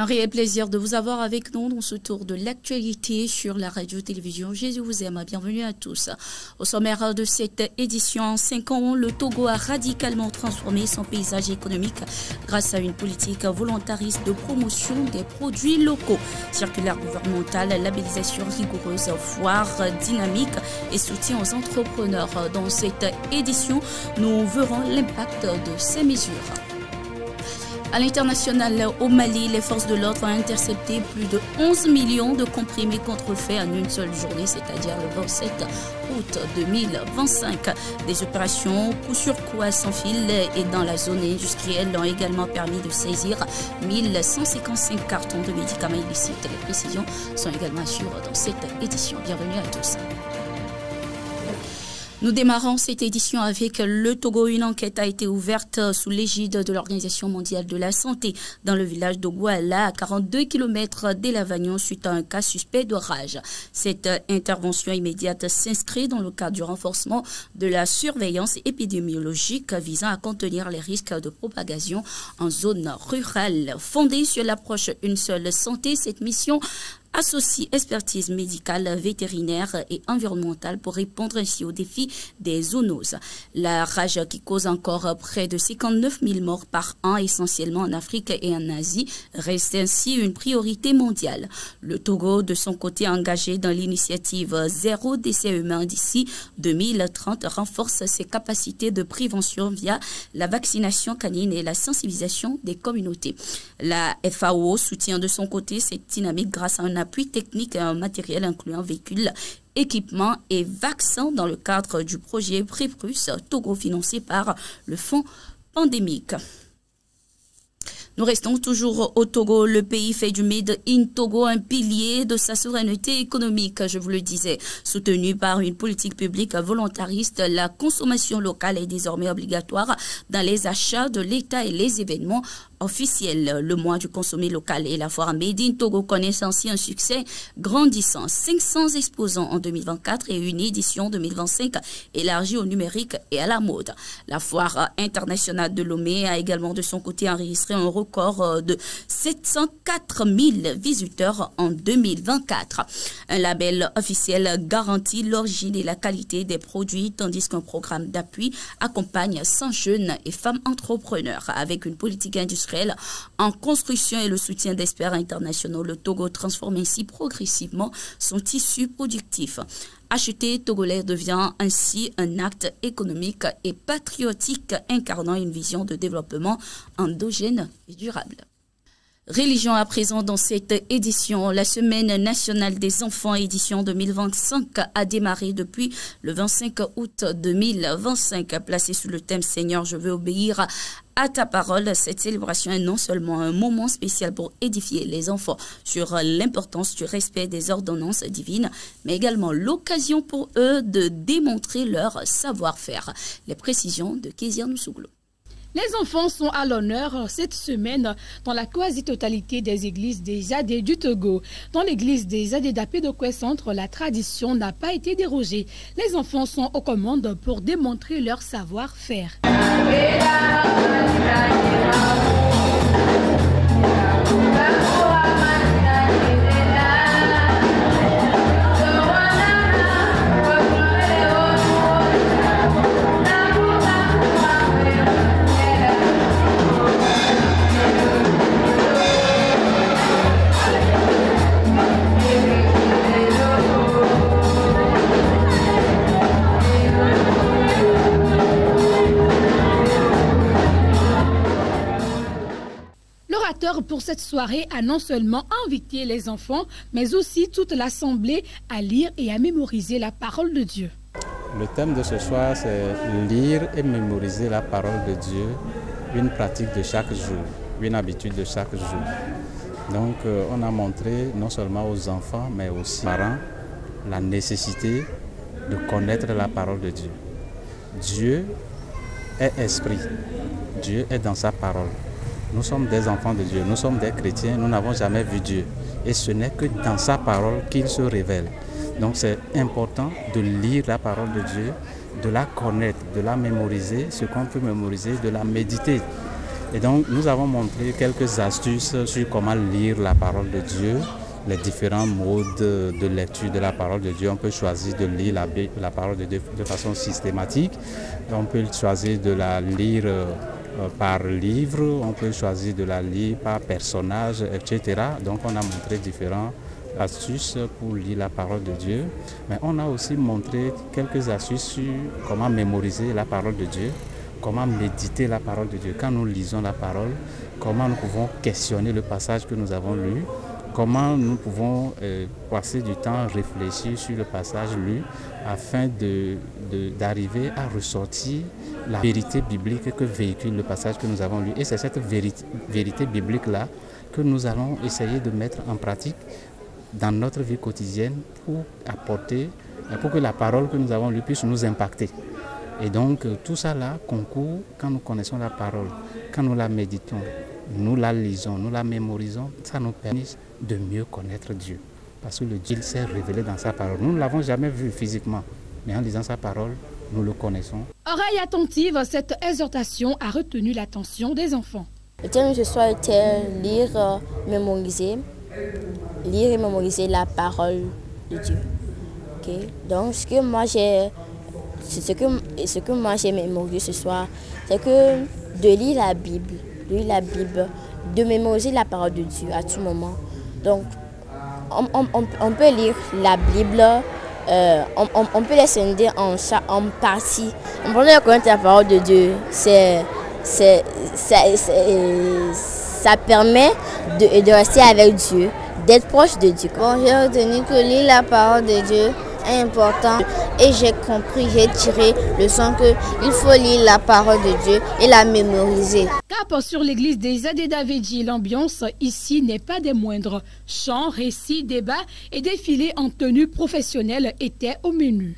Un réel plaisir de vous avoir avec nous dans ce tour de l'actualité sur la radio-télévision Jésus vous aime. Bienvenue à tous. Au sommaire de cette édition, en 5 ans, le Togo a radicalement transformé son paysage économique grâce à une politique volontariste de promotion des produits locaux. Circulaire gouvernementale, labellisation rigoureuse, foire dynamique et soutien aux entrepreneurs. Dans cette édition, nous verrons l'impact de ces mesures. À l'international, au Mali, les forces de l'ordre ont intercepté plus de 11 millions de comprimés contrefaits en une seule journée, c'est-à-dire le 27 août 2025. Des opérations coup sur coup à sans fil et dans la zone industrielle ont également permis de saisir 1155 cartons de médicaments illicites. Les précisions sont également assurées dans cette édition. Bienvenue à tous. Nous démarrons cette édition avec le Togo. Une enquête a été ouverte sous l'égide de l'Organisation mondiale de la santé dans le village de Gouala, à 42 km d'Elavagnon, suite à un cas suspect de rage. Cette intervention immédiate s'inscrit dans le cadre du renforcement de la surveillance épidémiologique visant à contenir les risques de propagation en zone rurale. Fondée sur l'approche Une seule santé, cette mission associe expertise médicale, vétérinaire et environnementale pour répondre ainsi aux défis des zoonoses. La rage qui cause encore près de 59 000 morts par an, essentiellement en Afrique et en Asie, reste ainsi une priorité mondiale. Le Togo, de son côté, engagé dans l'initiative Zéro décès humain d'ici 2030, renforce ses capacités de prévention via la vaccination canine et la sensibilisation des communautés. La FAO soutient de son côté cette dynamique grâce à un appui technique et un matériel incluant véhicules, équipements et vaccins dans le cadre du projet Préprus Togo financé par le fonds pandémique. Nous restons toujours au Togo. Le pays fait du Made in Togo un pilier de sa souveraineté économique, je vous le disais. Soutenu par une politique publique volontariste, la consommation locale est désormais obligatoire dans les achats de l'État et les événements officiel. Le mois du consommé local et la foire Made in Togo connaissent ainsi un succès grandissant. 500 exposants en 2024 et une édition 2025 élargie au numérique et à la mode. La foire internationale de Lomé a également de son côté enregistré un record de 704 000 visiteurs en 2024. Un label officiel garantit l'origine et la qualité des produits, tandis qu'un programme d'appui accompagne 100 jeunes et femmes entrepreneurs. Avec une politique industrielle en construction et le soutien d'experts internationaux, le Togo transforme ainsi progressivement son tissu productif. Acheter togolais devient ainsi un acte économique et patriotique incarnant une vision de développement endogène et durable. Religion à présent dans cette édition. La Semaine nationale des enfants édition 2025 a démarré depuis le 25 août 2025. Placée sous le thème Seigneur, je veux obéir à ta parole. Cette célébration est non seulement un moment spécial pour édifier les enfants sur l'importance du respect des ordonnances divines, mais également l'occasion pour eux de démontrer leur savoir-faire. Les précisions de Kezia Nsouglo. Les enfants sont à l'honneur cette semaine dans la quasi-totalité des églises des Adé du Togo. Dans l'église des Adé d'Apé de Koué-Centre, la tradition n'a pas été dérogée. Les enfants sont aux commandes pour démontrer leur savoir-faire. L'orateur pour cette soirée a non seulement invité les enfants, mais aussi toute l'assemblée à lire et à mémoriser la parole de Dieu. Le thème de ce soir, c'est lire et mémoriser la parole de Dieu, une pratique de chaque jour, une habitude de chaque jour. Donc on a montré non seulement aux enfants, mais aussi aux parents, la nécessité de connaître la parole de Dieu. Dieu est esprit, Dieu est dans sa parole. Nous sommes des enfants de Dieu, nous sommes des chrétiens, nous n'avons jamais vu Dieu. Et ce n'est que dans sa parole qu'il se révèle. Donc c'est important de lire la parole de Dieu, de la connaître, de la mémoriser, ce qu'on peut mémoriser, de la méditer. Et donc, nous avons montré quelques astuces sur comment lire la parole de Dieu, les différents modes de lecture de la parole de Dieu. On peut choisir de lire la parole de Dieu de façon systématique. On peut choisir de la lire par livre, on peut choisir de la lire par personnage, etc. Donc, on a montré différentes astuces pour lire la parole de Dieu. Mais on a aussi montré quelques astuces sur comment mémoriser la parole de Dieu, comment méditer la parole de Dieu. Quand nous lisons la parole, comment nous pouvons questionner le passage que nous avons lu, comment nous pouvons passer du temps à réfléchir sur le passage lu afin d'arriver à ressortir la vérité biblique que véhicule le passage que nous avons lu. Et c'est cette vérité biblique-là que nous allons essayer de mettre en pratique dans notre vie quotidienne pour que la parole que nous avons lue puisse nous impacter. Et donc tout ça là concourt quand nous connaissons la parole, quand nous la méditons, nous la lisons, nous la mémorisons, ça nous permet de mieux connaître Dieu. Parce que le Dieu s'est révélé dans sa parole. Nous ne l'avons jamais vu physiquement, mais en lisant sa parole, nous le connaissons. Oreille attentive, cette exhortation a retenu l'attention des enfants. Le thème de ce soir était lire et mémoriser la parole de Dieu. Okay? Donc ce que moi j'ai mémorisé ce soir, c'est que de lire la Bible, de mémoriser la parole de Dieu à tout moment. Donc on peut lire la Bible, on peut la scinder en partie. On peut connaître la parole de Dieu, ça permet de rester avec Dieu, d'être proche de Dieu. Bon, j'ai retenu que lire la parole de Dieu est important et j'ai compris, j'ai tiré le son qu'il faut lire la parole de Dieu et la mémoriser. Cap sur l'église des Adédavédji, l'ambiance ici n'est pas des moindres. Chants, récits, débats et défilés en tenue professionnelle étaient au menu.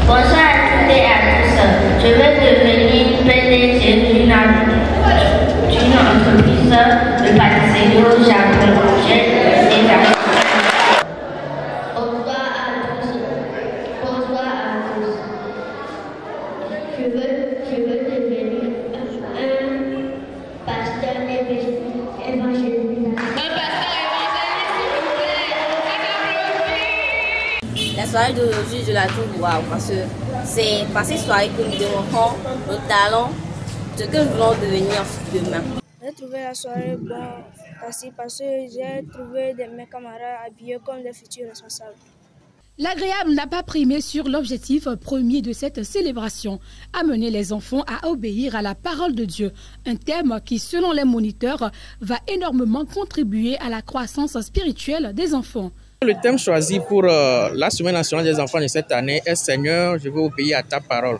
Bonsoir à toutes et à tous. Je vais devenir PDG d'une entreprise de pâtisserie au Japon. Bonsoir à tous. Je veux devenir un pasteur évangéliste. La soirée d'aujourd'hui, je la trouve waouh parce que c'est par cette soirée que nous démontrons nos talents, ce que nous voulons devenir demain. J'ai trouvé la soirée bonne parce que j'ai trouvé mes camarades habillés comme des futurs responsables. L'agréable n'a pas primé sur l'objectif premier de cette célébration, amener les enfants à obéir à la parole de Dieu, un thème qui, selon les moniteurs, va énormément contribuer à la croissance spirituelle des enfants. Le thème choisi pour la Semaine nationale des enfants de cette année est « Seigneur, je veux obéir à ta parole ».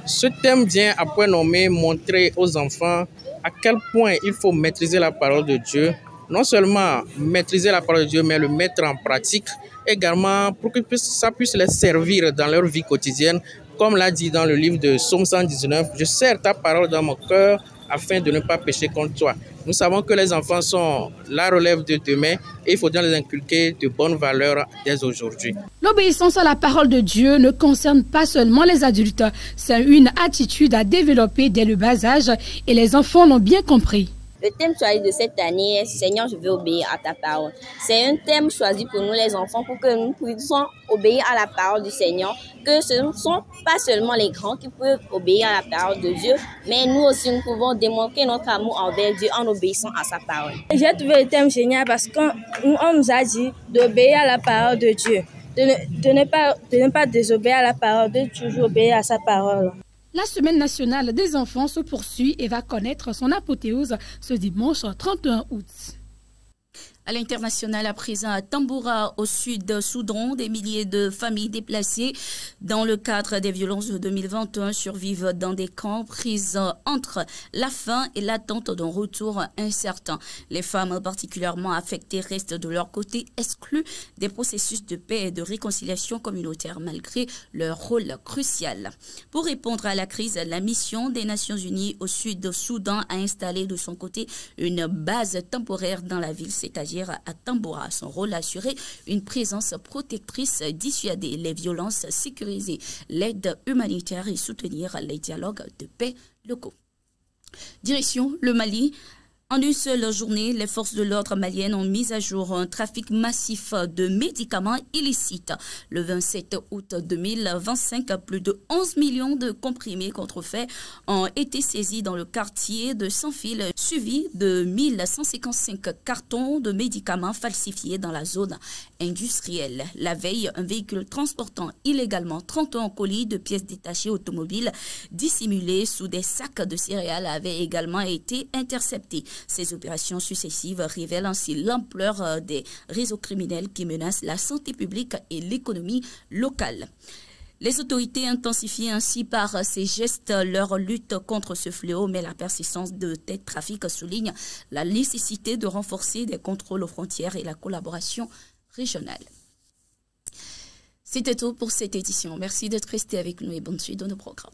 Ce thème vient à point nommé montrer aux enfants à quel point il faut maîtriser la parole de Dieu. Non seulement maîtriser la parole de Dieu, mais le mettre en pratique également pour que ça puisse les servir dans leur vie quotidienne. Comme l'a dit dans le livre de Psaume 119, « Je serre ta parole dans mon cœur afin de ne pas pécher contre toi ». Nous savons que les enfants sont la relève de demain et il faudra les inculquer de bonnes valeurs dès aujourd'hui. L'obéissance à la parole de Dieu ne concerne pas seulement les adultes. C'est une attitude à développer dès le bas âge et les enfants l'ont bien compris. Le thème choisi de cette année est « Seigneur, je veux obéir à ta parole ». C'est un thème choisi pour nous les enfants pour que nous puissions obéir à la parole du Seigneur, que ce ne sont pas seulement les grands qui peuvent obéir à la parole de Dieu, mais nous aussi nous pouvons démontrer notre amour envers Dieu en obéissant à sa parole. J'ai trouvé le thème génial parce qu'on nous a dit d'obéir à la parole de Dieu, de ne pas désobéir à la parole, de toujours obéir à sa parole. La semaine nationale des enfants se poursuit et va connaître son apothéose ce dimanche 31 août. À l'international, à présent, à Tamboura, au sud-Soudan, des milliers de familles déplacées dans le cadre des violences de 2021 survivent dans des camps prises entre la faim et l'attente d'un retour incertain. Les femmes particulièrement affectées restent de leur côté exclues des processus de paix et de réconciliation communautaire malgré leur rôle crucial. Pour répondre à la crise, la mission des Nations Unies au sud-Soudan a installé de son côté une base temporaire dans la ville, c'est-à-dire à Tamboura. Son rôle, assurer une présence protectrice, dissuader les violences, sécuriser l'aide humanitaire et soutenir les dialogues de paix locaux. Direction le Mali. En une seule journée, les forces de l'ordre maliennes ont mis à jour un trafic massif de médicaments illicites. Le 27 août 2025, plus de 11 millions de comprimés contrefaits ont été saisis dans le quartier de Sans-Fil, suivi de 1155 cartons de médicaments falsifiés dans la zone industrielle. La veille, un véhicule transportant illégalement 31 colis de pièces détachées automobiles dissimulées sous des sacs de céréales avait également été intercepté. Ces opérations successives révèlent ainsi l'ampleur des réseaux criminels qui menacent la santé publique et l'économie locale. Les autorités intensifient ainsi par ces gestes leur lutte contre ce fléau, mais la persistance de tel trafic souligne la nécessité de renforcer des contrôles aux frontières et la collaboration régionale. C'était tout pour cette édition. Merci d'être resté avec nous et bonne suite de nos programmes.